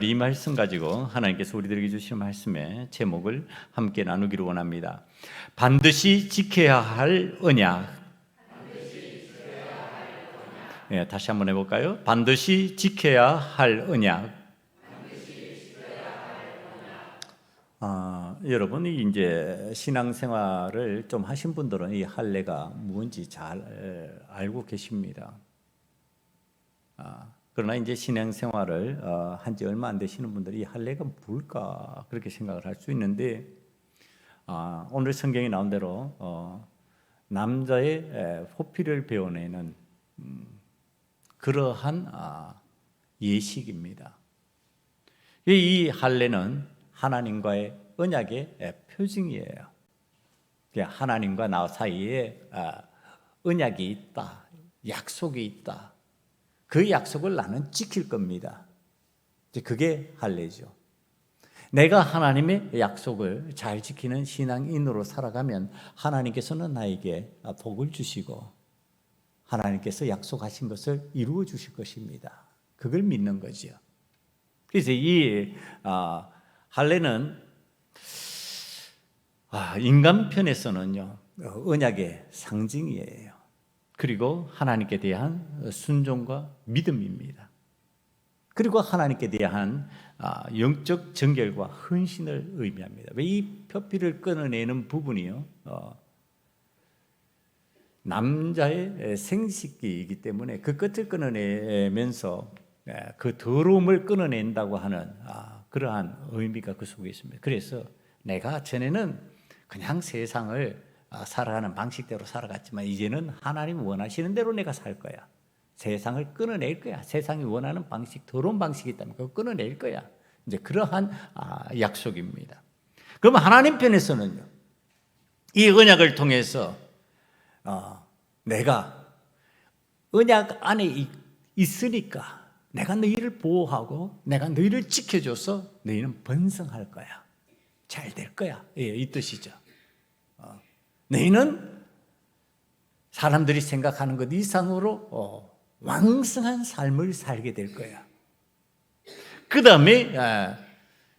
이 말씀 가지고 하나님께서 우리들에게 주시는 말씀의 제목을 함께 나누기를 원합니다. 반드시 지켜야 할 언약. 다시 한번 해볼까요? 반드시 지켜야 할 언약. 여러분이 이제 신앙생활을 좀 하신 분들은 이 할례가 무엇인지 잘 알고 계십니다. 그러나 이제 신앙생활을 한 지 얼마 안 되시는 분들이 이 할례가 뭘까 그렇게 생각을 할 수 있는데, 오늘 성경에 나온 대로 남자의 호피를 베어내는 그러한 예식입니다. 이 할례는 하나님과의 언약의 표징이에요. 하나님과 나 사이에 언약이 있다, 약속이 있다. 그 약속을 나는 지킬 겁니다. 그게 할례죠. 내가 하나님의 약속을 잘 지키는 신앙인으로 살아가면 하나님께서는 나에게 복을 주시고 하나님께서 약속하신 것을 이루어 주실 것입니다. 그걸 믿는 거죠. 그래서 이 할례는 인간 편에서는요, 언약의 상징이에요. 그리고 하나님께 대한 순종과 믿음입니다. 그리고 하나님께 대한 영적 정결과 헌신을 의미합니다. 왜 이 표피를 끊어내는 부분이요, 남자의 생식기이기 때문에 그 끝을 끊어내면서 그 더러움을 끊어낸다고 하는 그러한 의미가 그 속에 있습니다. 그래서 내가 전에는 그냥 세상을 살아가는 방식대로 살아갔지만 이제는 하나님 원하시는 대로 내가 살 거야. 세상을 끊어낼 거야. 세상이 원하는 방식, 더러운 방식이 있다면 그거 끊어낼 거야. 이제 그러한 약속입니다. 그러면 하나님 편에서는요, 이 언약을 통해서 내가 언약 안에 있으니까 내가 너희를 보호하고 내가 너희를 지켜줘서 너희는 번성할 거야. 잘 될 거야. 이 뜻이죠. 너희는 사람들이 생각하는 것 이상으로 왕성한 삶을 살게 될 거야. 그 다음에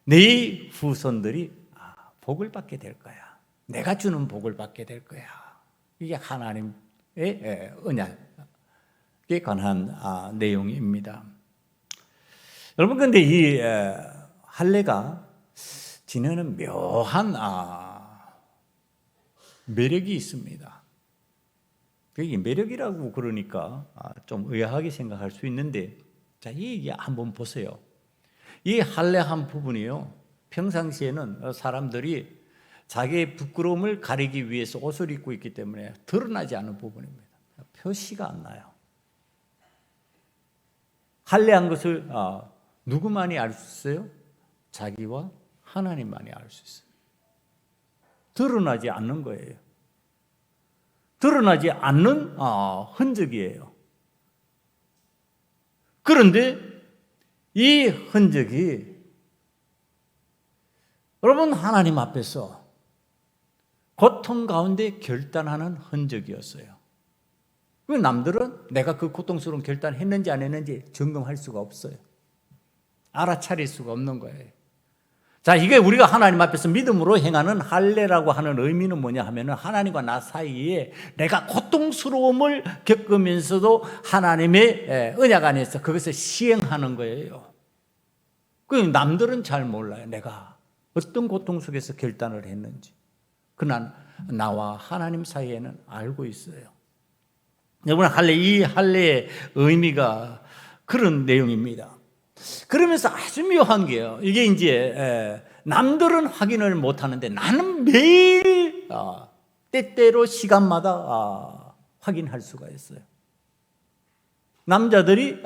네 후손들이 복을 받게 될 거야. 내가 주는 복을 받게 될 거야. 이게 하나님의 언약에 관한 내용입니다. 여러분, 근데 이 할례가 지니는 묘한 매력이 있습니다. 그게 매력이라고 그러니까 좀 의아하게 생각할 수 있는데, 자, 이게 한번 보세요. 이 할례 한 부분이요, 평상시에는 사람들이 자기의 부끄러움을 가리기 위해서 옷을 입고 있기 때문에 드러나지 않는 부분입니다. 표시가 안 나요. 할례한 것을 누구만이 알 수 있어요? 자기와 하나님만이 알 수 있어요. 드러나지 않는 거예요. 드러나지 않는 흔적이에요. 그런데 이 흔적이 여러분 하나님 앞에서 고통 가운데 결단하는 흔적이었어요. 남들은 내가 그 고통스러운 결단을 했는지 안 했는지 점검할 수가 없어요. 알아차릴 수가 없는 거예요. 자, 이게 우리가 하나님 앞에서 믿음으로 행하는 할례라고 하는 의미는 뭐냐 하면은 하나님과 나 사이에 내가 고통스러움을 겪으면서도 하나님의 언약 안에서 그것을 시행하는 거예요. 그 남들은 잘 몰라요. 내가 어떤 고통 속에서 결단을 했는지. 그러나 나와 하나님 사이에는 알고 있어요. 여러분, 이 할례의 의미가 그런 내용입니다. 그러면서 아주 묘한 게요, 이게 이제 남들은 확인을 못 하는데 나는 매일 때때로 시간마다 확인할 수가 있어요. 남자들이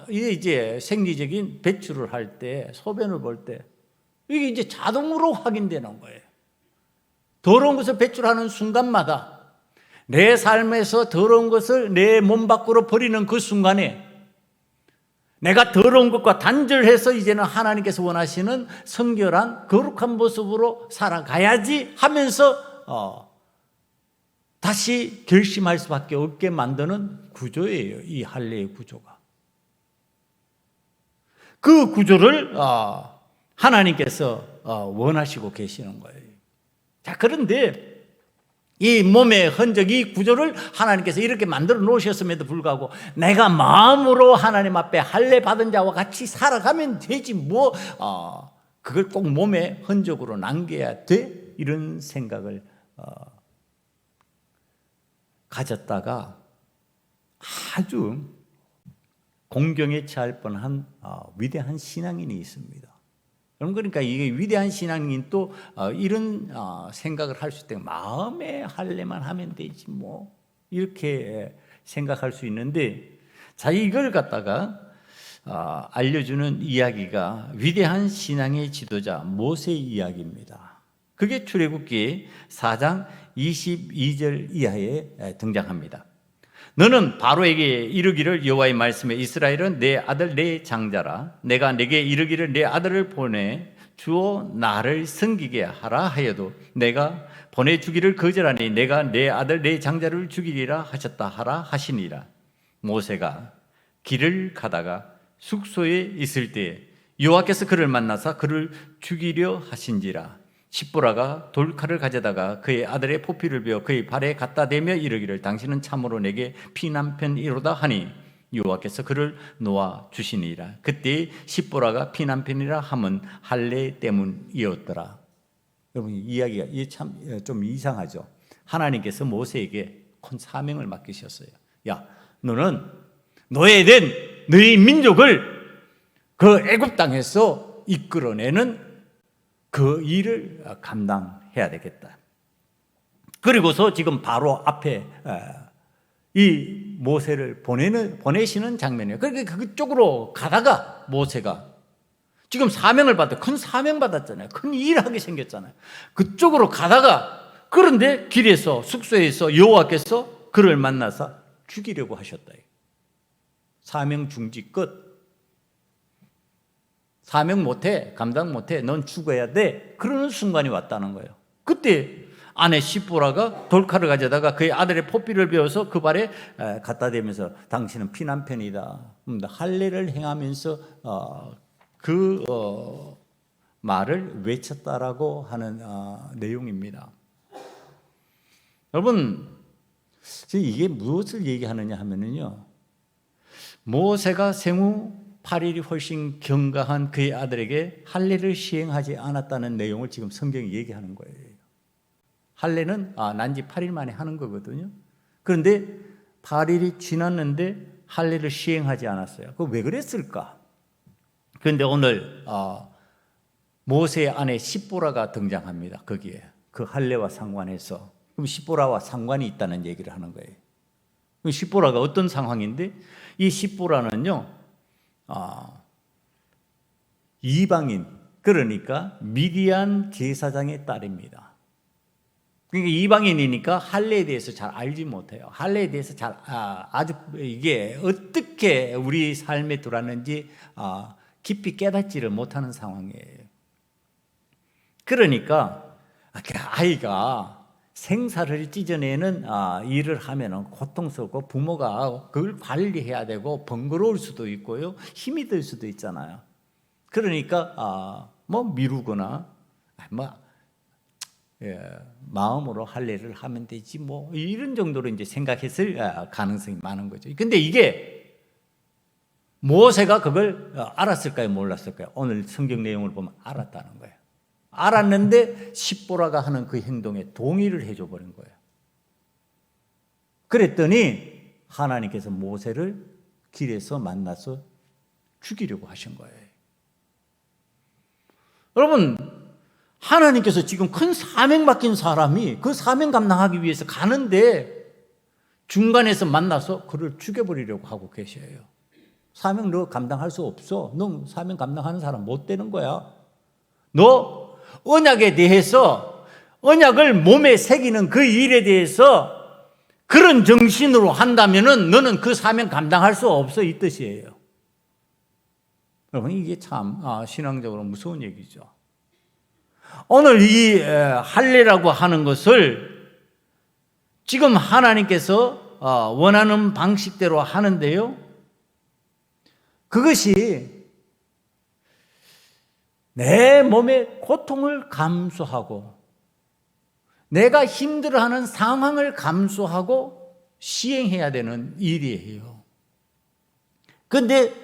이제 생리적인 배출을 할 때, 소변을 볼 때 이게 이제 자동으로 확인되는 거예요. 더러운 것을 배출하는 순간마다 내 삶에서 더러운 것을 내 몸 밖으로 버리는 그 순간에 내가 더러운 것과 단절해서 이제는 하나님께서 원하시는 성결한 거룩한 모습으로 살아가야지 하면서 다시 결심할 수밖에 없게 만드는 구조예요. 이 할례의 구조가. 그 구조를 하나님께서 원하시고 계시는 거예요. 자, 그런데 이 몸의 흔적, 이 구조를 하나님께서 이렇게 만들어 놓으셨음에도 불구하고 내가 마음으로 하나님 앞에 할례 받은 자와 같이 살아가면 되지 뭐 그걸 꼭 몸의 흔적으로 남겨야 돼? 이런 생각을 가졌다가 아주 공경에 처할 뻔한 위대한 신앙인이 있습니다. 여러분, 그러니까 이게 위대한 신앙인 또 이런 생각을 할 수 있다. 마음의 할례만 하면 되지 뭐 이렇게 생각할 수 있는데, 자, 이걸 갖다가 알려주는 이야기가 위대한 신앙의 지도자 모세 이야기입니다. 그게 출애굽기 4장 22절 이하에 등장합니다. 너는 바로에게 이르기를 여호와의 말씀에 이스라엘은 내 아들 내 장자라. 내가 내게 이르기를 내 아들을 보내 주어 나를 섬기게 하라 하여도 내가 보내주기를 거절하니 내가 내 아들 내 장자를 죽이리라 하셨다 하라 하시니라. 모세가 길을 가다가 숙소에 있을 때에 여호와께서 그를 만나사 그를 죽이려 하신지라. 십보라가 돌칼을 가져다가 그의 아들의 포피를 베어 그의 발에 갖다 대며 이르기를 당신은 참으로 내게 피난편이로다 하니 여호와께서 그를 놓아 주시니라. 그때 십보라가 피난편이라 함은 할례 때문이었더라. 여러분, 이야기가 이게 참 좀 이상하죠. 하나님께서 모세에게 큰 사명을 맡기셨어요. 야, 너는 노예된 너희 민족을 그 애굽 땅에서 이끌어내는 그 일을 감당해야 되겠다. 그리고서 지금 바로 앞에 이 모세를 보내시는 장면이에요. 그러니까 그쪽으로 가다가 모세가 지금 사명을 큰 사명 받았잖아요. 큰 일하게 생겼잖아요. 그쪽으로 가다가 그런데 길에서 숙소에서 여호와께서 그를 만나서 죽이려고 하셨다. 사명 중지 끝. 사명 못해, 감당 못해, 넌 죽어야 돼. 그러는 순간이 왔다는 거예요. 그때 아내 십보라가 돌칼을 가져다가 그의 아들의 포피를 베어서 그 발에 갖다 대면서 당신은 피난편이다. 할례를 행하면서 말을 외쳤다라고 하는 내용입니다. 여러분, 이게 무엇을 얘기하느냐 하면은요, 모세가 생후 8일이 훨씬 경과한 그의 아들에게 할례를 시행하지 않았다는 내용을 지금 성경이 얘기하는 거예요. 할례는 난지 8일 만에 하는 거거든요. 그런데 8일이 지났는데 할례를 시행하지 않았어요. 그 왜 그랬을까? 그런데 오늘 모세의 아내 십보라가 등장합니다. 거기에 그 할례와 상관해서. 그럼 십보라와 상관이 있다는 얘기를 하는 거예요. 그럼 십보라가 어떤 상황인데, 이 십보라는요, 이방인, 그러니까 미디안 제사장의 딸입니다. 그러니까 이방인이니까 할례에 대해서 잘 알지 못해요. 할례에 대해서 아주 이게 어떻게 우리 삶에 들어왔는지 깊이 깨닫지를 못하는 상황이에요. 그러니까 아이가 생사를 찢어내는 일을 하면 고통스럽고 부모가 그걸 관리해야 되고 번거로울 수도 있고요, 힘이 들 수도 있잖아요. 그러니까 미루거나 마음으로 할례를 하면 되지 뭐 이런 정도로 이제 생각했을 가능성이 많은 거죠. 근데 이게 모세가 그걸 알았을까요, 몰랐을까요? 오늘 성경 내용을 보면 알았다는 거예요. 알았는데 십보라가 하는 그 행동에 동의를 해줘 버린 거예요. 그랬더니 하나님께서 모세를 길에서 만나서 죽이려고 하신 거예요. 여러분, 하나님께서 지금 큰 사명 맡긴 사람이 그 사명 감당하기 위해서 가는데 중간에서 만나서 그를 죽여버리려고 하고 계셔요. 사명 너 감당할 수 없어. 너 사명 감당하는 사람 못 되는 거야. 너 언약에 대해서, 언약을 몸에 새기는 그 일에 대해서 그런 정신으로 한다면은 너는 그 사명 감당할 수 없어, 이 뜻이에요. 여러분, 이게 참 신앙적으로 무서운 얘기죠. 오늘 이 할례라고 하는 것을 지금 하나님께서 원하는 방식대로 하는데요, 그것이 내 몸의 고통을 감수하고 내가 힘들어하는 상황을 감수하고 시행해야 되는 일이에요. 그런데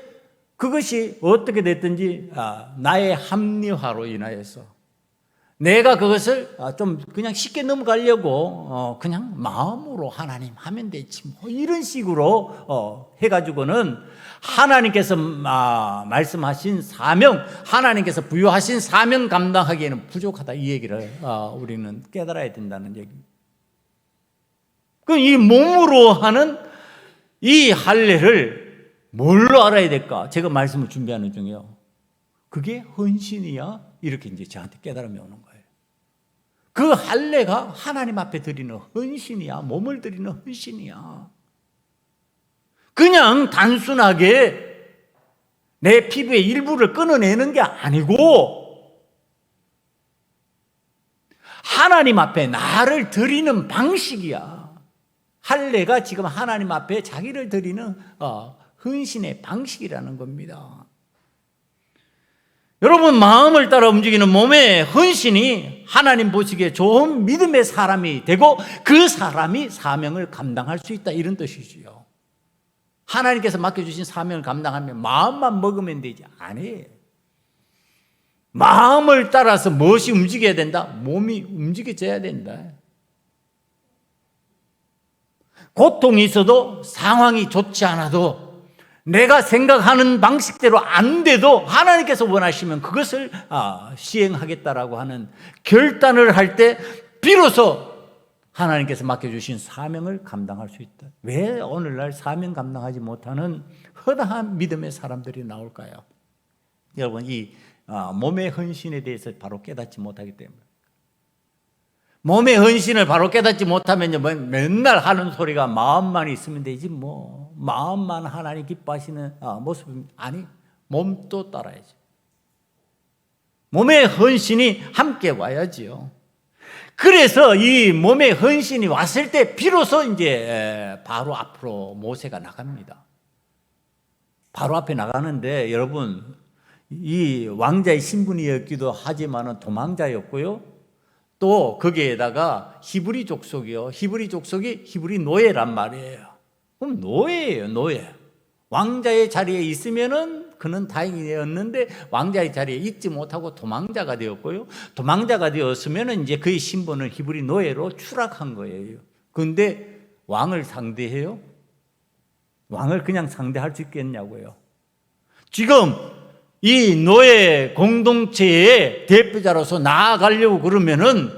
그것이 어떻게 됐든지 나의 합리화로 인하여서 내가 그것을 좀 그냥 쉽게 넘어가려고 그냥 마음으로 하나님 하면 되지 뭐 이런 식으로 해가지고는 하나님께서 말씀하신 사명, 하나님께서 부여하신 사명 감당하기에는 부족하다 이 얘기를 우리는 깨달아야 된다는 얘기입니다. 그럼 이 몸으로 하는 이 할례를 뭘로 알아야 될까? 제가 말씀을 준비하는 중이요. 그게 헌신이야? 이렇게 이제 저한테 깨달음이 오는 거예요. 그 할례가 하나님 앞에 드리는 헌신이야. 몸을 드리는 헌신이야. 그냥 단순하게 내 피부의 일부를 끊어내는 게 아니고 하나님 앞에 나를 드리는 방식이야. 할례가 지금 하나님 앞에 자기를 드리는 헌신의 방식이라는 겁니다. 여러분, 마음을 따라 움직이는 몸의 헌신이 하나님 보시기에 좋은 믿음의 사람이 되고 그 사람이 사명을 감당할 수 있다 이런 뜻이지요. 하나님께서 맡겨주신 사명을 감당하면 마음만 먹으면 되지 아니에요. 마음을 따라서 무엇이 움직여야 된다? 몸이 움직여져야 된다. 고통이 있어도 상황이 좋지 않아도 내가 생각하는 방식대로 안 돼도 하나님께서 원하시면 그것을 시행하겠다라고 하는 결단을 할 때 비로소 하나님께서 맡겨주신 사명을 감당할 수 있다. 왜 오늘날 사명 감당하지 못하는 허다한 믿음의 사람들이 나올까요? 여러분, 이 몸의 헌신에 대해서 바로 깨닫지 못하기 때문에. 몸의 헌신을 바로 깨닫지 못하면요, 맨날 하는 소리가 마음만 있으면 되지 뭐. 마음만 하나님 기뻐하시는 모습은 아니, 몸도 따라야지. 몸의 헌신이 함께 와야지요. 그래서 이 몸의 헌신이 왔을 때 비로소 이제 바로 앞으로 모세가 나갑니다. 바로 앞에 나가는데 여러분, 이 왕자의 신분이었기도 하지만은 도망자였고요. 또 거기에다가 히브리 족속이요. 히브리 족속이 히브리 노예란 말이에요. 그럼 노예예요, 노예. 왕자의 자리에 있으면은 그는 다행이었는데 왕자의 자리에 있지 못하고 도망자가 되었고요. 도망자가 되었으면은 이제 그의 신분은 히브리 노예로 추락한 거예요. 그런데 왕을 상대해요? 왕을 그냥 상대할 수 있겠냐고요. 지금 이 노예 공동체의 대표자로서 나아가려고 그러면은,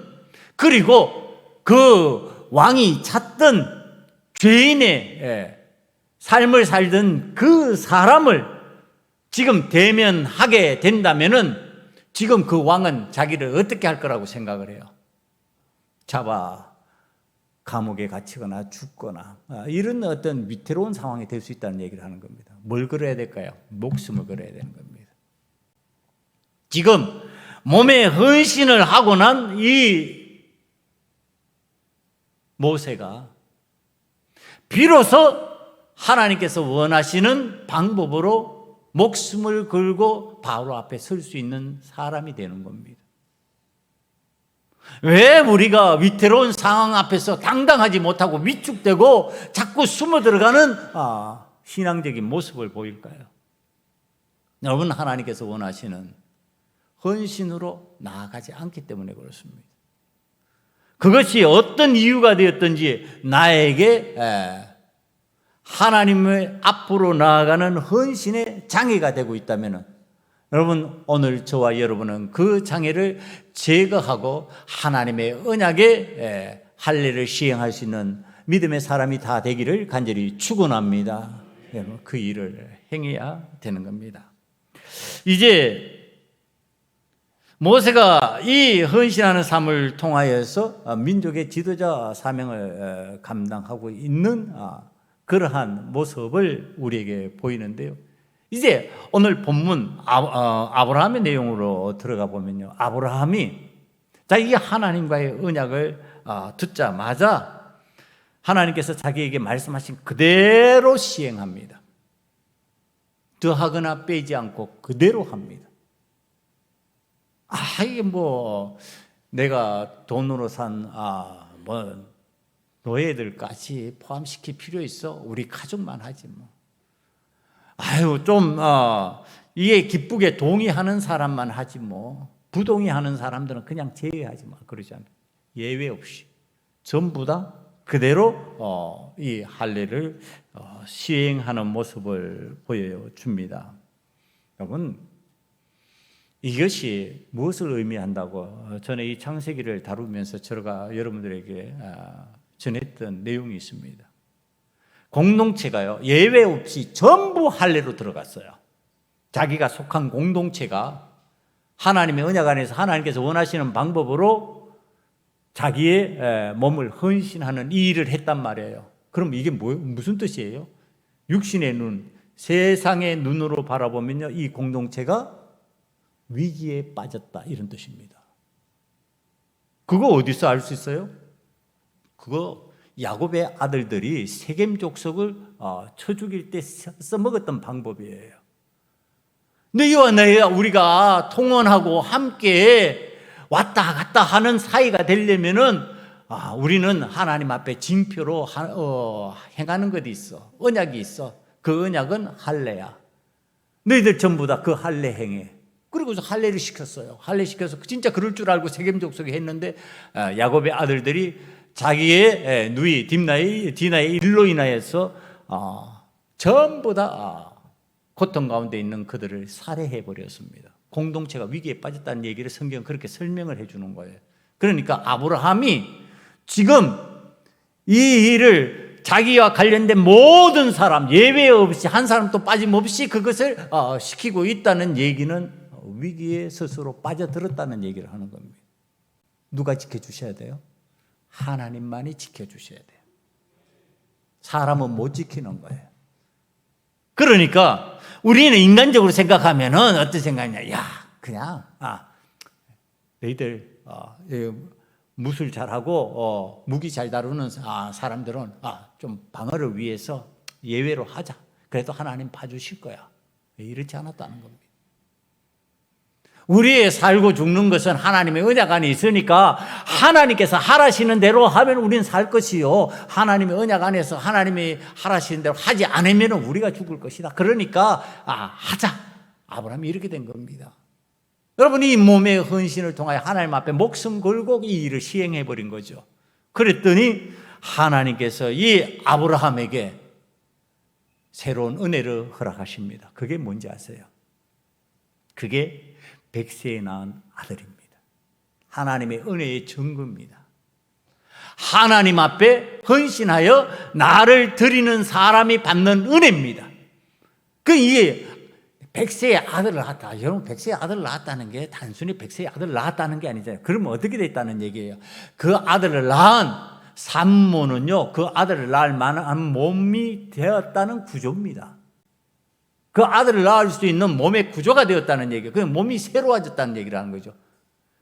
그리고 그 왕이 찾던 죄인의 삶을 살던 그 사람을 지금 대면하게 된다면은 지금 그 왕은 자기를 어떻게 할 거라고 생각을 해요? 잡아 감옥에 갇히거나 죽거나 이런 어떤 위태로운 상황이 될 수 있다는 얘기를 하는 겁니다. 뭘 걸어야 될까요? 목숨을 걸어야 되는 겁니다. 지금 몸에 헌신을 하고 난 이 모세가 비로소 하나님께서 원하시는 방법으로 목숨을 걸고 바로 앞에 설 수 있는 사람이 되는 겁니다. 왜 우리가 위태로운 상황 앞에서 당당하지 못하고 위축되고 자꾸 숨어 들어가는 신앙적인 모습을 보일까요? 여러분, 하나님께서 원하시는 헌신으로 나아가지 않기 때문에 그렇습니다. 그것이 어떤 이유가 되었든지 나에게 하나님의 앞으로 나아가는 헌신의 장애가 되고 있다면 여러분, 오늘 저와 여러분은 그 장애를 제거하고 하나님의 언약의 할례를 시행할 수 있는 믿음의 사람이 다 되기를 간절히 축원합니다. 그 일을 행해야 되는 겁니다. 이제 모세가 이 헌신하는 삶을 통하여서 민족의 지도자 사명을 감당하고 있는 그러한 모습을 우리에게 보이는데요. 이제 오늘 본문 아브라함의 내용으로 들어가 보면요, 아브라함이 자기 하나님과의 언약을 듣자마자 하나님께서 자기에게 말씀하신 그대로 시행합니다. 더하거나 빼지 않고 그대로 합니다. 이게 내가 돈으로 산 노예들까지 포함시킬 필요 있어? 우리 가족만 하지 뭐. 이게 기쁘게 동의하는 사람만 하지 뭐. 부동의하는 사람들은 그냥 제외하지 마. 그러지 않아요. 예외 없이 전부 다 그대로 이 할례를 시행하는 모습을 보여줍니다. 여러분, 이것이 무엇을 의미한다고 전에 이 창세기를 다루면서 제가 여러분들에게 전했던 내용이 있습니다. 공동체가요, 예외 없이 전부 할례로 들어갔어요. 자기가 속한 공동체가 하나님의 언약 안에서 하나님께서 원하시는 방법으로 자기의 몸을 헌신하는 이 일을 했단 말이에요. 그럼 이게 무슨 뜻이에요? 육신의 눈, 세상의 눈으로 바라보면요, 이 공동체가 위기에 빠졌다, 이런 뜻입니다. 그거 어디서 알 수 있어요? 그거 야곱의 아들들이 세겜 족속을 쳐 죽일 때 써먹었던 방법이에요. 너희와 내가 우리가 통원하고 함께 왔다 갔다 하는 사이가 되려면은 우리는 하나님 앞에 징표로 행하는 것이 있어. 언약이 있어. 그 언약은 할례야. 너희들 전부 다 그 할례 행해. 그리고서 할례를 시켰어요. 할례 시켜서 진짜 그럴 줄 알고 세겜 족속이 했는데 야곱의 아들들이 자기의 누이 디나의 일로 인하여서 전부 다 고통 가운데 있는 그들을 살해해 버렸습니다. 공동체가 위기에 빠졌다는 얘기를 성경은 그렇게 설명을 해주는 거예요. 그러니까 아브라함이 지금 이 일을 자기와 관련된 모든 사람 예외 없이 한 사람도 빠짐없이 그것을 시키고 있다는 얘기는 위기에 스스로 빠져들었다는 얘기를 하는 겁니다. 누가 지켜주셔야 돼요? 하나님만이 지켜주셔야 돼요. 사람은 못 지키는 거예요. 그러니까 우리는 인간적으로 생각하면은 어떤 생각이냐? 야, 그냥 너희들 무술 잘하고 무기 잘 다루는 사람들은 좀 방어를 위해서 예외로 하자. 그래도 하나님 봐주실 거야. 이렇지 않았다는 겁니다. 우리의 살고 죽는 것은 하나님의 언약 안에 있으니까 하나님께서 하라시는 대로 하면 우리는 살 것이요, 하나님의 언약 안에서 하나님이 하라시는 대로 하지 않으면 우리가 죽을 것이다. 그러니까 하자. 아브라함이 이렇게 된 겁니다. 여러분, 이 몸의 헌신을 통하여 하나님 앞에 목숨 걸고 이 일을 시행해 버린 거죠. 그랬더니 하나님께서 이 아브라함에게 새로운 은혜를 허락하십니다. 그게 뭔지 아세요? 그게 백세에 낳은 아들입니다. 하나님의 은혜의 증거입니다. 하나님 앞에 헌신하여 나를 드리는 사람이 받는 은혜입니다. 이게 백세의 아들을 낳았다. 여러분, 백세의 아들을 낳았다는 게 단순히 백세의 아들을 낳았다는 게 아니잖아요. 그러면 어떻게 됐다는 얘기예요? 그 아들을 낳은 산모는요, 그 아들을 낳을 만한 몸이 되었다는 구조입니다. 그 아들을 낳을 수 있는 몸의 구조가 되었다는 얘기예요. 그 몸이 새로워졌다는 얘기를 하는 거죠.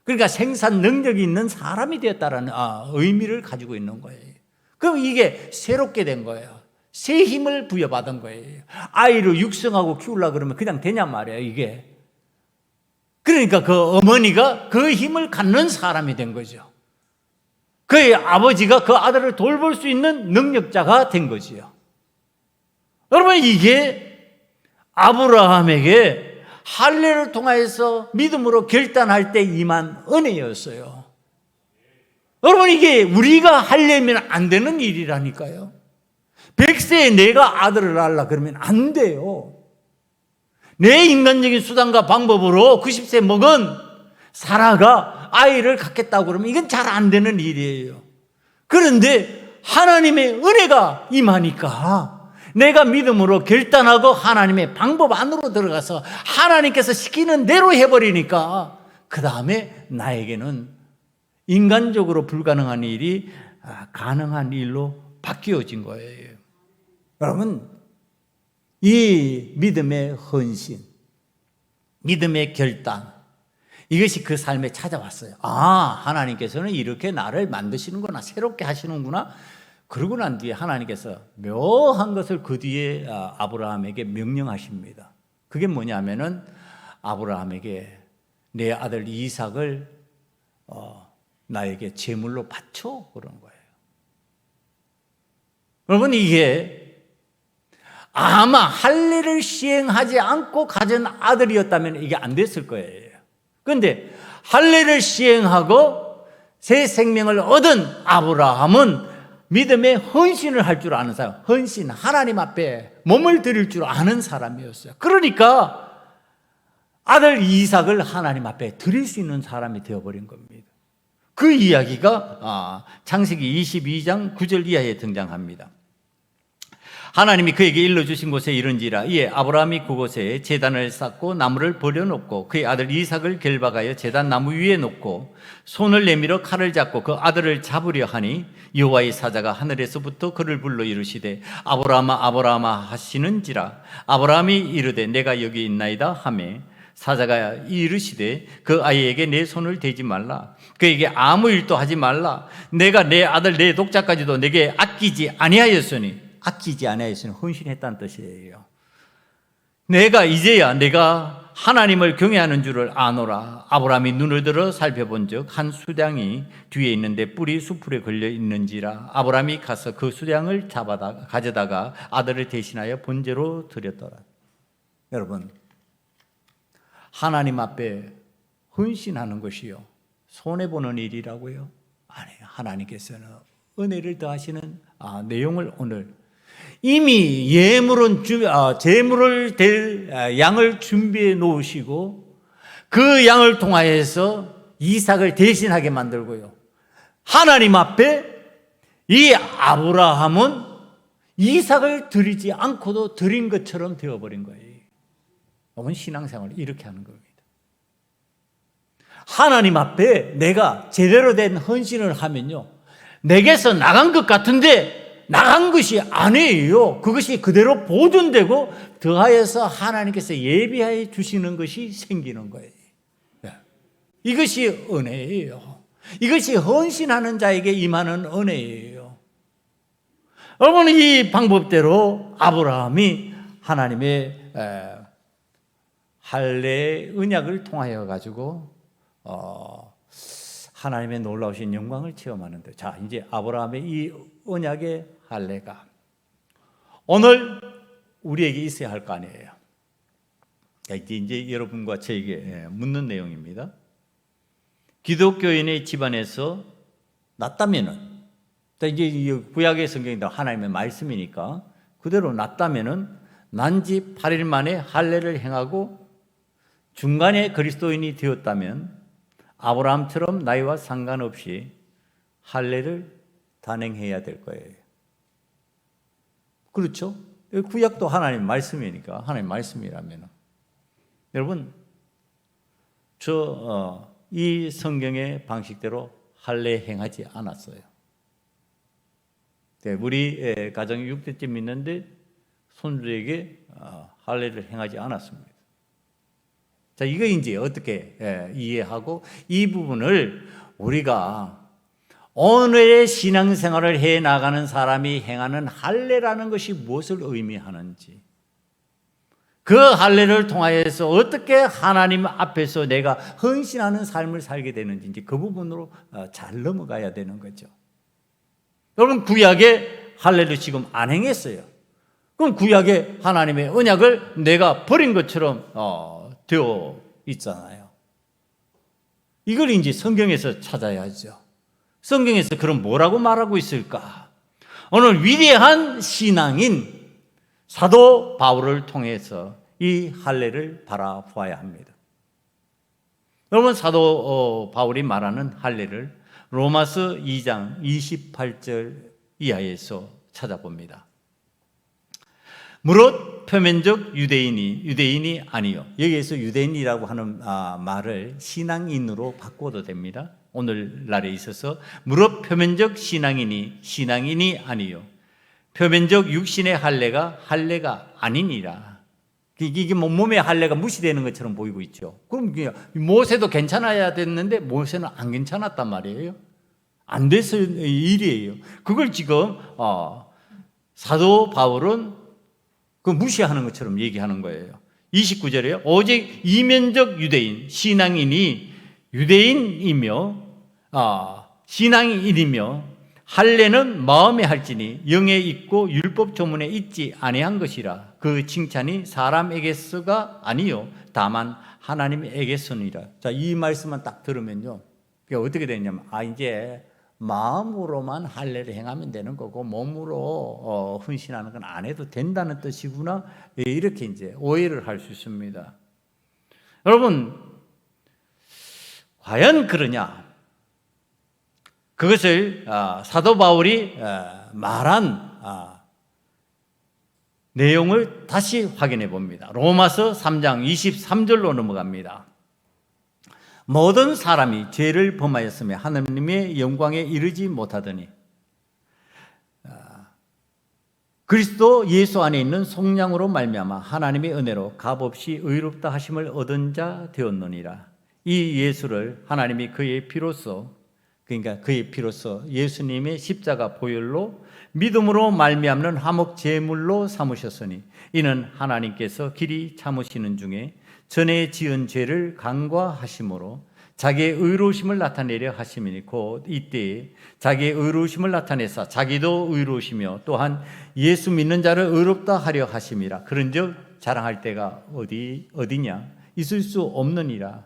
그러니까 생산 능력이 있는 사람이 되었다는 의미를 가지고 있는 거예요. 그럼 이게 새롭게 된 거예요. 새 힘을 부여받은 거예요. 아이를 육성하고 키우려고 그러면 그냥 되냔 말이에요, 이게. 그러니까 그 어머니가 그 힘을 갖는 사람이 된 거죠. 그의 아버지가 그 아들을 돌볼 수 있는 능력자가 된 거지요. 여러분, 이게 아브라함에게 할례를 통하여서 믿음으로 결단할 때 임한 은혜였어요. 여러분, 이게 우리가 하려면 안 되는 일이라니까요. 100세에 내가 아들을 낳으려 그러면 안 돼요. 내 인간적인 수단과 방법으로 90세 먹은 사라가 아이를 갖겠다고 그러면 이건 잘 안 되는 일이에요. 그런데 하나님의 은혜가 임하니까 내가 믿음으로 결단하고 하나님의 방법 안으로 들어가서 하나님께서 시키는 대로 해버리니까 그 다음에 나에게는 인간적으로 불가능한 일이 가능한 일로 바뀌어진 거예요. 여러분, 이 믿음의 헌신, 믿음의 결단, 이것이 그 삶에 찾아왔어요. 하나님께서는 이렇게 나를 만드시는구나, 새롭게 하시는구나. 그러고 난 뒤에 하나님께서 묘한 것을 그 뒤에 아브라함에게 명령하십니다. 그게 뭐냐면은 아브라함에게 내 아들 이삭을 나에게 제물로 바쳐 그런 거예요. 여러분, 이게 아마 할례를 시행하지 않고 가진 아들이었다면 이게 안 됐을 거예요. 그런데 할례를 시행하고 새 생명을 얻은 아브라함은 믿음의 헌신을 할 줄 아는 사람, 헌신, 하나님 앞에 몸을 드릴 줄 아는 사람이었어요. 그러니까 아들 이삭을 하나님 앞에 드릴 수 있는 사람이 되어버린 겁니다. 그 이야기가 창세기 22장 9절 이하에 등장합니다. 하나님이 그에게 일러주신 곳에 이른지라 이에 아브라함이 그곳에 제단을 쌓고 나무를 버려놓고 그의 아들 이삭을 결박하여 제단 나무 위에 놓고 손을 내밀어 칼을 잡고 그 아들을 잡으려 하니 여호와의 사자가 하늘에서부터 그를 불러 이르시되 아브라함아 아브라함아 하시는지라 아브라함이 이르되 내가 여기 있나이다 하매 사자가 이르시되 그 아이에게 내 손을 대지 말라 그에게 아무 일도 하지 말라 내가 내 아들 내 독자까지도 내게 아끼지 아니하였으니 헌신했다는 뜻이에요. 내가 이제야 내가 하나님을 경외하는 줄을 아노라. 아브라함이 눈을 들어 살펴본 적 한 수량이 뒤에 있는데 뿔이 수풀에 걸려 있는지라 아브라함이 가서 그 수량을 가져다가 아들을 대신하여 번제로 드렸더라. 여러분, 하나님 앞에 헌신하는 것이요 손해보는 일이라고요? 아니에요. 하나님께서는 은혜를 더하시는 내용을 오늘 이미 제물을 될 양을 준비해 놓으시고 그 양을 통하여서 이삭을 대신하게 만들고요. 하나님 앞에 이 아브라함은 이삭을 드리지 않고도 드린 것처럼 되어버린 거예요. 여러분, 신앙생활을 이렇게 하는 겁니다. 하나님 앞에 내가 제대로 된 헌신을 하면요, 내게서 나간 것 같은데 나간 것이 아니에요. 그것이 그대로 보존되고 더하여서 하나님께서 예비하여 주시는 것이 생기는 거예요. 이것이 은혜예요. 이것이 헌신하는 자에게 임하는 은혜예요. 여러분, 이 방법대로 아브라함이 하나님의 할례의 언약을 통하여 가지고 하나님의 놀라우신 영광을 체험하는데, 자, 이제 아브라함의 이 언약의 할례가 오늘 우리에게 있어야 할 거 아니에요. 이제 여러분과 저에게 묻는 내용입니다. 기독교인의 집안에서 났다면은, 이제 구약의 성경이다 하나님의 말씀이니까 그대로 났다면은 난지 8일 만에 할례를 행하고 중간에 그리스도인이 되었다면 아브라함처럼 나이와 상관없이 할례를 단행해야 될 거예요. 그렇죠? 구약도 하나님 말씀이니까, 하나님 말씀이라면. 여러분, 이 성경의 방식대로 할례 행하지 않았어요. 우리 가정이 6대쯤 있는데 손주에게 할례를 행하지 않았습니다. 자, 이거 이제 어떻게 이해하고 이 부분을 우리가 오늘의 신앙생활을 해 나가는 사람이 행하는 할례라는 것이 무엇을 의미하는지, 그 할례를 통하여서 어떻게 하나님 앞에서 내가 헌신하는 삶을 살게 되는지 이제 그 부분으로 잘 넘어가야 되는 거죠. 여러분, 구약의 할례를 지금 안 행했어요. 그럼 구약의 하나님의 언약을 내가 버린 것처럼 되어 있잖아요. 이걸 이제 성경에서 찾아야죠. 성경에서 그럼 뭐라고 말하고 있을까? 오늘 위대한 신앙인 사도 바울을 통해서 이 할례를 바라보아야 합니다. 여러분, 사도 바울이 말하는 할례를 로마서 2장 28절 이하에서 찾아봅니다. 무릇 표면적 유대인이 아니요. 여기에서 유대인이라고 하는 말을 신앙인으로 바꿔도 됩니다. 오늘날에 있어서 무릇 표면적 신앙인이 아니요. 표면적 육신의 할례가 아니니라. 이게 몸의 할례가 무시되는 것처럼 보이고 있죠. 그럼 모세도 괜찮아야 됐는데 모세는 안 괜찮았단 말이에요. 안 됐을 일이에요. 그걸 지금 사도 바울은 그 무시하는 것처럼 얘기하는 거예요. 29절에요. 오직 이면적 유대인, 신앙인이며 할례는 마음에 할지니 영에 있고 율법 조문에 있지 아니한 것이라. 그 칭찬이 사람에게서가 아니요 다만 하나님에게서니라. 자, 이 말씀만 딱 들으면요, 그게 어떻게 되냐면, 이제 마음으로만 할례를 행하면 되는 거고 몸으로 헌신하는 건 안 해도 된다는 뜻이구나, 이렇게 이제 오해를 할 수 있습니다. 여러분, 과연 그러냐? 그것을 사도 바울이 말한 내용을 다시 확인해 봅니다. 로마서 3장 23절로 넘어갑니다. 모든 사람이 죄를 범하였으며 하나님의 영광에 이르지 못하더니 그리스도 예수 안에 있는 속량으로 말미암아 하나님의 은혜로 값없이 의롭다 하심을 얻은 자 되었느니라. 이 예수를 하나님이 그의 피로써, 그러니까 그의 피로써 예수님의 십자가 보혈로 믿음으로 말미암는 화목 제물로 삼으셨으니 이는 하나님께서 길이 참으시는 중에 전에 지은 죄를 간과하심으로 자기의 의로우심을 나타내려 하심이니 곧 이때에 자기의 의로우심을 나타내사 자기도 의로우시며 또한 예수 믿는 자를 의롭다 하려 하심이라. 그런즉 자랑할 때가 어디냐? 있을 수 없느니라.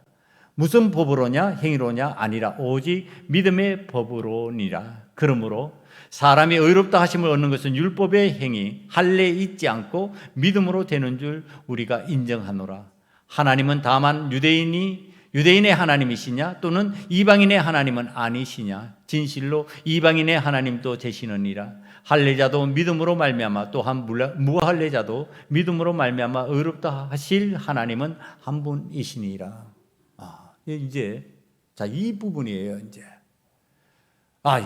무슨 법으로냐? 행위로냐? 아니라 오직 믿음의 법으로니라. 그러므로 사람이 의롭다 하심을 얻는 것은 율법의 행위, 할례 있지 않고 믿음으로 되는 줄 우리가 인정하노라. 하나님은 다만 유대인의 하나님이시냐? 또는 이방인의 하나님은 아니시냐? 진실로 이방인의 하나님도 되시느니라. 할례자도 믿음으로 말미암아 또한 무할례자도 믿음으로 말미암아 의롭다 하실 하나님은 한 분이시니라. 이제 이 부분이에요. 이제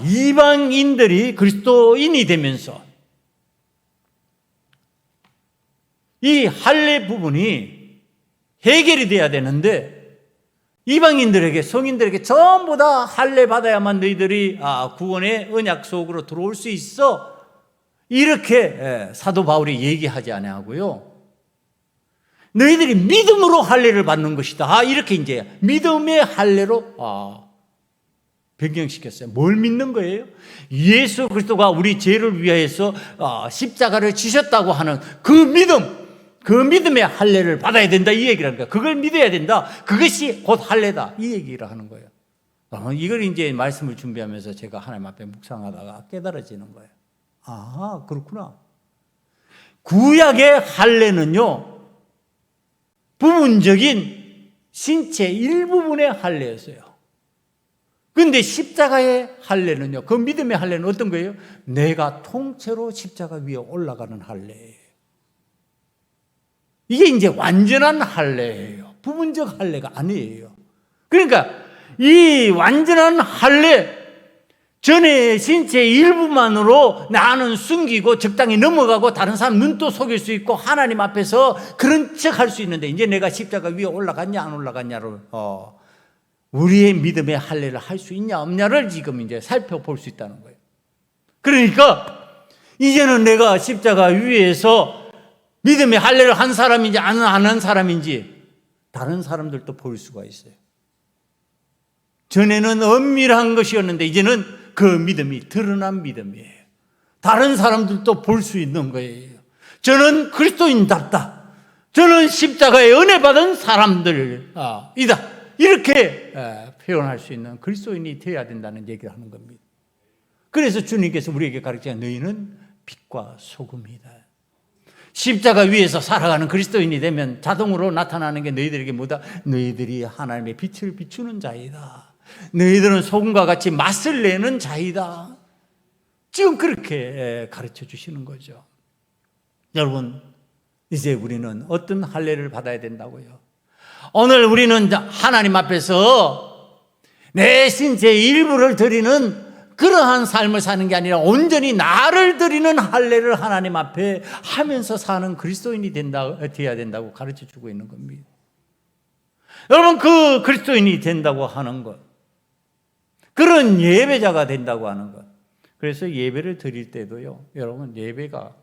이방인들이 그리스도인이 되면서 이 할례 부분이 해결이 돼야 되는데, 이방인들에게, 성인들에게 전부 다 할례 받아야만 너희들이 구원의 언약 속으로 들어올 수 있어, 이렇게 사도 바울이 얘기하지 아니하고요, 너희들이 믿음으로 할례를 받는 것이다, 이렇게 이제 믿음의 할례로 변경시켰어요. 뭘 믿는 거예요? 예수 그리스도가 우리 죄를 위하여서 십자가를 지셨다고 하는 그 믿음의 할례를 받아야 된다, 이 얘기를 하는 거예요. 그걸 믿어야 된다. 그것이 곧 할례다, 이 얘기를 하는 거예요. 이걸 이제 말씀을 준비하면서 제가 하나님 앞에 묵상하다가 깨달아지는 거예요. 그렇구나. 구약의 할례는요, 부분적인 신체 일부분의 할례였어요. 그런데 십자가의 할례는요, 그 믿음의 할례는 어떤 거예요? 내가 통째로 십자가 위에 올라가는 할례예요. 이게 이제 완전한 할례예요. 부분적 할례가 아니에요. 그러니까 이 완전한 할례, 전에 신체 일부만으로 나는 숨기고 적당히 넘어가고 다른 사람 눈도 속일 수 있고 하나님 앞에서 그런 척 할 수 있는데, 이제 내가 십자가 위에 올라갔냐 안 올라갔냐를 우리의 믿음의 할례를 할 수 있냐 없냐를 지금 이제 살펴볼 수 있다는 거예요. 그러니까 이제는 내가 십자가 위에서 믿음의 할례를 한 사람인지 안 한 사람인지 다른 사람들도 볼 수가 있어요. 전에는 은밀한 것이었는데 이제는 그 믿음이 드러난 믿음이에요. 다른 사람들도 볼 수 있는 거예요. 저는 그리스도인답다, 저는 십자가에 은혜 받은 사람들이다, 이렇게 표현할 수 있는 그리스도인이 되어야 된다는 얘기를 하는 겁니다. 그래서 주님께서 우리에게 가르치는 너희는 빛과 소금이다. 십자가 위에서 살아가는 그리스도인이 되면 자동으로 나타나는 게 너희들에게 뭐다? 너희들이 하나님의 빛을 비추는 자이다. 너희들은 소금과 같이 맛을 내는 자이다. 지금 그렇게 가르쳐 주시는 거죠. 여러분, 이제 우리는 어떤 할례를 받아야 된다고요? 오늘 우리는 하나님 앞에서 내 신체의 일부를 드리는 그러한 삶을 사는 게 아니라 온전히 나를 드리는 할례를 하나님 앞에 하면서 사는 그리스도인이 되어야 된다고 가르쳐 주고 있는 겁니다. 여러분, 그 그리스도인이 된다고 하는 것, 그런 예배자가 된다고 하는 것. 그래서 예배를 드릴 때도요, 여러분, 예배가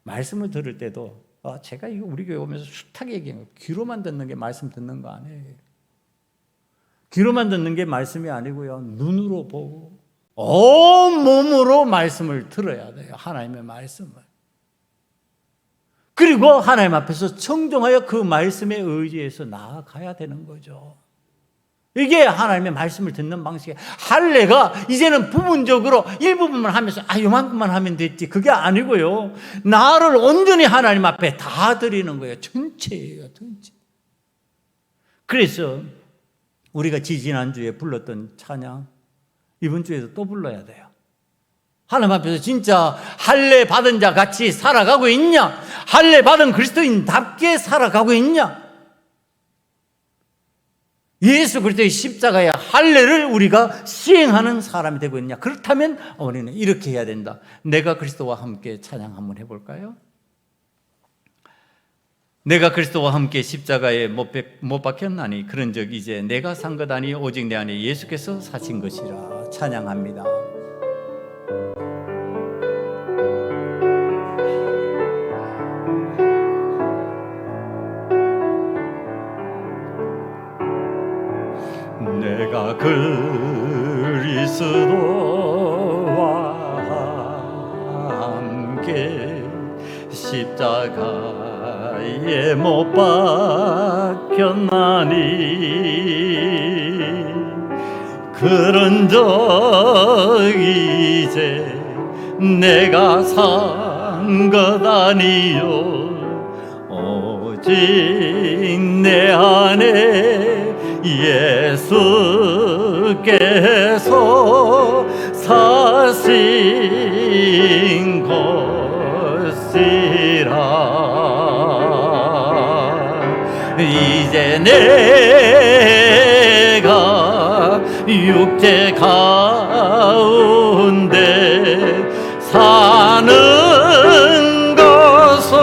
말씀을 들을 때도 제가 이거 우리 교회 오면서 숱하게 얘기한 거, 귀로만 듣는 게 말씀 듣는 거 아니에요. 귀로만 듣는 게 말씀이 아니고요, 눈으로 보고 온 몸으로 말씀을 들어야 돼요. 하나님의 말씀을. 그리고 하나님 앞에서 청종하여 그 말씀에 의지해서 나아가야 되는 거죠. 이게 하나님의 말씀을 듣는 방식이에요. 할례가 이제는 부분적으로 일부분만 하면서 요만큼만 하면 됐지, 그게 아니고요, 나를 온전히 하나님 앞에 다 드리는 거예요. 전체예요, 전체. 그래서 우리가 지지난주에 불렀던 찬양, 이번 주에도 또 불러야 돼요. 하나님 앞에서 진짜 할례 받은 자 같이 살아가고 있냐? 할례 받은 그리스도인답게 살아가고 있냐? 예수 그리스도의 십자가의 할례를 우리가 시행하는 사람이 되고 있냐? 그렇다면 우리는 이렇게 해야 된다. 내가 그리스도와 함께 찬양 한번 해볼까요? 내가 그리스도와 함께 십자가에 못 박혔나니 그런즉 이제 내가 산 것 아니 오직 내 안에 예수께서 사신 것이라. 찬양합니다. 내가 그리스도와 함께 십자가에 못 박혔나니 그런적 이제 내가 산 것 아니요 오직 내 안에 예수께서 사신 것이라. 이제 내가 육체 가운데 사는 것은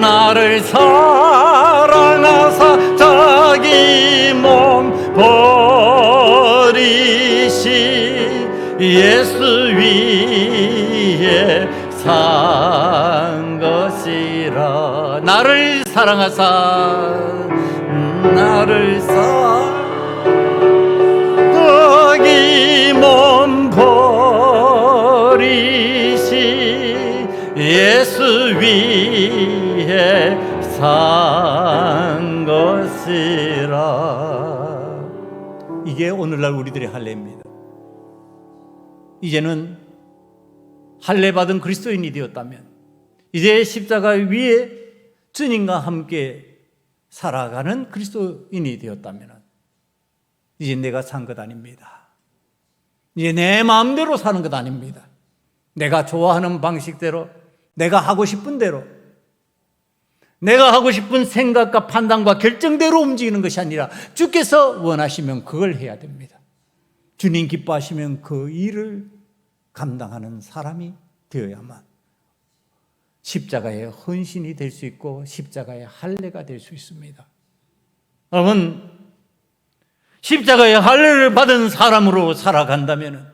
나를 사랑하사 자기 몸 버리시 예수 위에 산 것이라. 나를 사랑하사 자기 몸 버리시 예수 위에 산 것이라. 이게 오늘날 우리들의 할례입니다. 이제는 할례 받은 그리스도인이 되었다면, 이제 십자가 위에 주님과 함께 살아가는 그리스도인이 되었다면 이제 내가 산 것 아닙니다. 이제 내 마음대로 사는 것 아닙니다. 내가 좋아하는 방식대로, 내가 하고 싶은 대로, 내가 하고 싶은 생각과 판단과 결정대로 움직이는 것이 아니라 주께서 원하시면 그걸 해야 됩니다. 주님 기뻐하시면 그 일을 감당하는 사람이 되어야만 십자가의 헌신이 될 수 있고 십자가의 할례가 될 수 있습니다. 여러분, 십자가의 할례를 받은 사람으로 살아간다면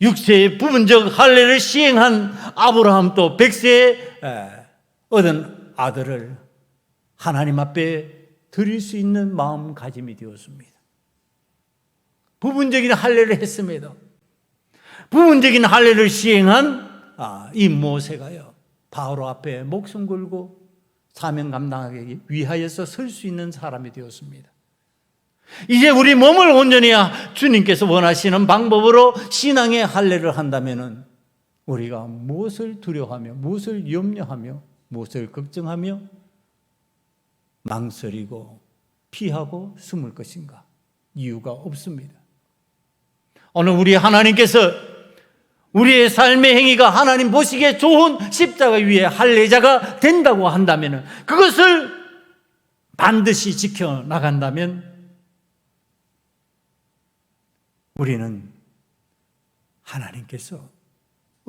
육체의 부분적 할례를 시행한 아브라함도 100세에 얻은 아들을 하나님 앞에 드릴 수 있는 마음가짐이 되었습니다. 부분적인 할례를 했습니다. 부분적인 할례를 시행한 이 모세가요, 바로 앞에 목숨 걸고 사명 감당하기 위하여서 설 수 있는 사람이 되었습니다. 이제 우리 몸을 온전히 주님께서 원하시는 방법으로 신앙의 할례를 한다면은 우리가 무엇을 두려워하며, 무엇을 염려하며, 무엇을 걱정하며 망설이고 피하고 숨을 것인가? 이유가 없습니다. 오늘 우리 하나님께서 우리의 삶의 행위가 하나님 보시기에 좋은 십자가 위에 할례자가 된다고 한다면, 그것을 반드시 지켜나간다면 우리는 하나님께서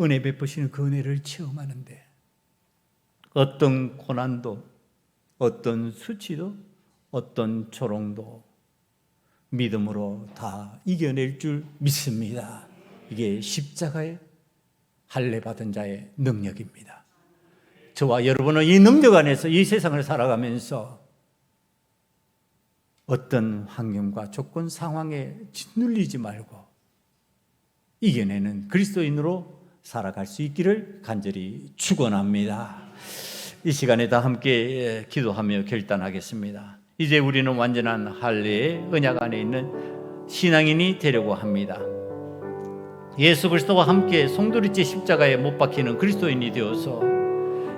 은혜 베푸시는 그 은혜를 체험하는데 어떤 고난도, 어떤 수치도, 어떤 조롱도 믿음으로 다 이겨낼 줄 믿습니다. 이게 십자가의 할례 받은 자의 능력입니다. 저와 여러분은 이 능력 안에서 이 세상을 살아가면서 어떤 환경과 조건 상황에 짓눌리지 말고 이겨내는 그리스도인으로 살아갈 수 있기를 간절히 축원합니다. 이 시간에 다 함께 기도하며 결단하겠습니다. 이제 우리는 완전한 할례의 언약 안에 있는 신앙인이 되려고 합니다. 예수 그리스도와 함께 송두리째 십자가에 못 박히는 그리스도인이 되어서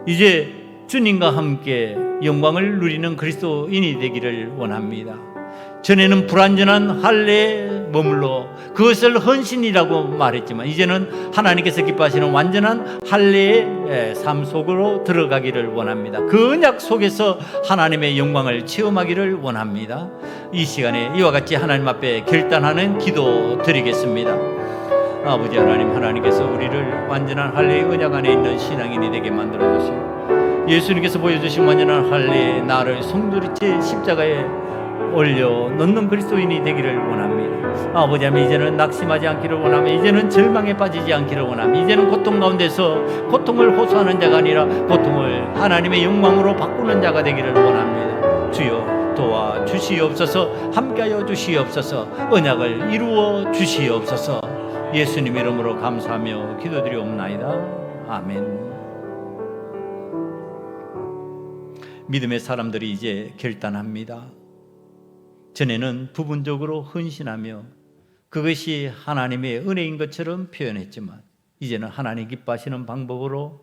이제 주님과 함께 영광을 누리는 그리스도인이 되기를 원합니다. 전에는 불완전한 할례에 머물러 그것을 헌신이라고 말했지만 이제는 하나님께서 기뻐하시는 완전한 할례의 삶 속으로 들어가기를 원합니다. 그 언약 속에서 하나님의 영광을 체험하기를 원합니다. 이 시간에 이와 같이 하나님 앞에 결단하는 기도 드리겠습니다. 아버지 하나님, 하나님께서 우리를 완전한 할례의 언약 안에 있는 신앙인이 되게 만들어 주시고 예수님께서 보여주신 완전한 할례의 나를 송두리째 십자가에 올려 넣는 그리스도인이 되기를 원합니다. 아버지 하나님, 이제는 낙심하지 않기를 원합니다. 이제는 절망에 빠지지 않기를 원합니다. 이제는 고통 가운데서 고통을 호소하는 자가 아니라 고통을 하나님의 영광으로 바꾸는 자가 되기를 원합니다. 주여 도와 주시옵소서. 함께하여 주시옵소서. 언약을 이루어 주시옵소서. 예수님 이름으로 감사하며 기도드리옵나이다. 아멘. 믿음의 사람들이 이제 결단합니다. 전에는 부분적으로 헌신하며 그것이 하나님의 은혜인 것처럼 표현했지만 이제는 하나님 기뻐하시는 방법으로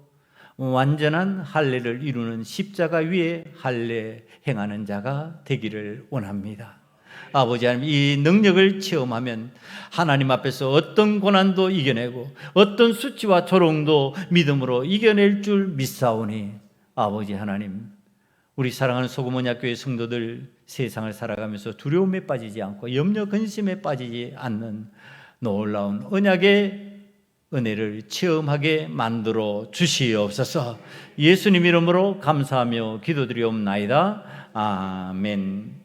완전한 할례를 이루는 십자가 위에 할례 행하는 자가 되기를 원합니다. 아버지 하나님, 이 능력을 체험하면 하나님 앞에서 어떤 고난도 이겨내고 어떤 수치와 조롱도 믿음으로 이겨낼 줄 믿사오니 아버지 하나님, 우리 사랑하는 소금언약교회 성도들 세상을 살아가면서 두려움에 빠지지 않고 염려 근심에 빠지지 않는 놀라운 언약의 은혜를 체험하게 만들어 주시옵소서. 예수님 이름으로 감사하며 기도드리옵나이다. 아멘.